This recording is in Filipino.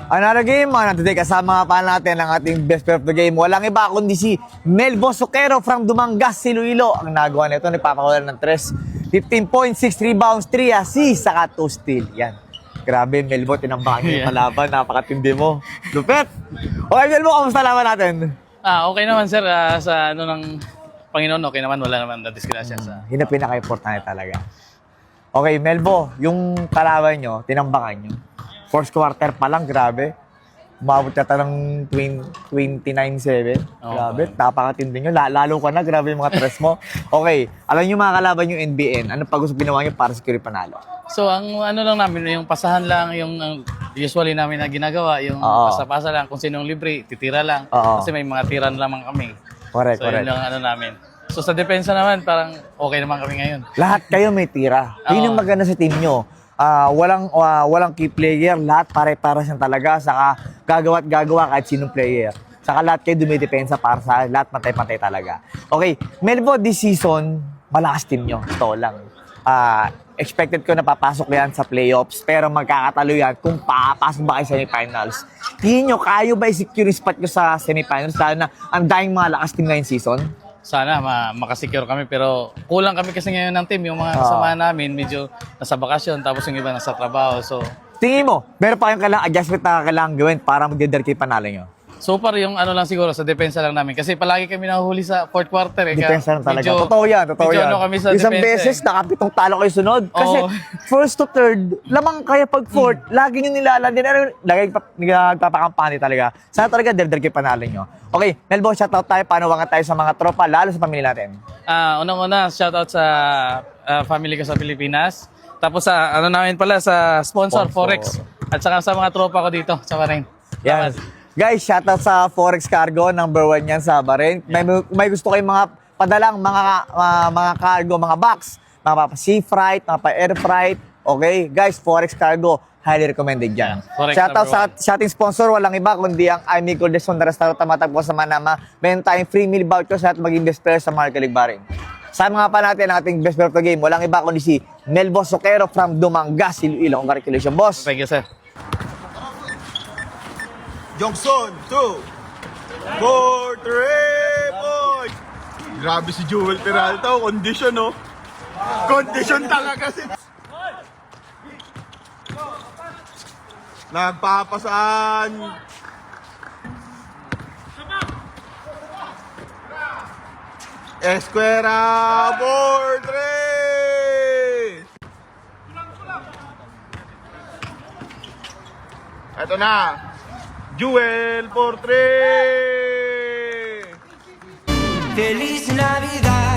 Another game, mga today, kasama pa natin ang ating best player of the game. Walang iba kundi si Melbo Soquero from Dumangas, Iloilo. Ang nagawa nito, nagpapakawalan ng 3. 15 points, 6 rebounds, 3 assists, saka 2 steal. Yan. Grabe, Melbo, tinambakan niyo yung palaban. Napakatindi mo. Lupet! Okay, Melbo, kamusta laban natin? Okay naman sir, sa ano ng Panginoon, okay naman, wala naman na disgrasya sa... Yun ang pinaka-importante talaga. Okay, Melbo, yung kalaban nyo, tinambakan nyo. First quarter pa lang, grabe. Umabot yata ng 29-7. Grabe, napakatindi nyo. Lalo ka na, grabe yung mga tres mo. Okay, alam nyo mga kalaban yung NBN, ano pa gusto ginawa nyo para sa Curie Panalo? So ang ano lang namin, yung pasahan lang, yung usually namin na ginagawa, yung pasa-pasa lang, kung sinong libre, titira lang. Kasi may mga tiran lamang kami. Correct, so yun lang ano namin. So sa depensa naman, parang okay naman kami ngayon. Lahat kayo may tira. Yun yung maganda sa team nyo. Walang key player, lahat pare-para siyang talaga, saka gagawa kahit sinong player. Saka lahat kayo dumidepensa para sa lahat matay-matay talaga. Okay, Melbo, this season, malakas team nyo. Ito lang. Expected ko na papasok yan sa playoffs, pero magkakatalo yan kung papasok ba kayo sa semifinals. Tingin nyo, kayo ba i-secure yung spot nyo sa semifinals? Lalo na ang dahing mga lakas team ngayong season? Sana makasecure kami, pero kulang kami kasi ngayon ng team. Yung mga kasama namin, medyo nasa bakasyon, tapos yung iba nasa trabaho. So, tingin mo, meron pa kayong adjustment na kailangan gawin para mag-deder kayo panalo nyo? so far yung ano lang siguro, sa depensa lang namin. Kasi palagi kami nahuhuli sa fourth quarter. Depensa lang talaga. Totoo yan. Ano kami sa Isang depensa, beses, nakapitong talo kayo sunod. Kasi first to third, lamang kaya pag fourth, lagi nyo nilalandin. Lagi nagpapakampani talaga. Sana talaga der kayo panalo nyo. Okay, Melbo, shoutout tayo. Paano wangan tayo sa mga tropa, lalo sa pamilya natin? Unang-una, shoutout sa family ko sa Pilipinas. Tapos sa ano namin pala, sa sponsor. Forex. At saka sa mga tropa ko dito sa Bahrain. Yan. Guys, shoutout sa Forex Cargo, number 1 yan sa Bahrain. May gusto kayong mga padalang mga cargo, mga box, mga sea freight, mga air freight. Okay, guys, Forex Cargo, highly recommended dyan. Shoutout sa ating sponsor, walang iba kundi ang Amigo de Sonda Restaurant, tamatagpo sa Manama. Meron tayong free meal voucher sa at maging best player sa Marketing Bahrain. Sama nga pa natin ang ating best player of the game. Walang iba kundi si Melbo Soquero from Dumangas, Iloilo. Congratulations, boss. Thank you, sir. Johnson, 2, 4, 3 points! Grabe si Jewel Peralta, condition no? Condition talaga si... Nagpapasaan! Esquera, 4, 3! Ito na! Jewel for 3! Feliz Navidad.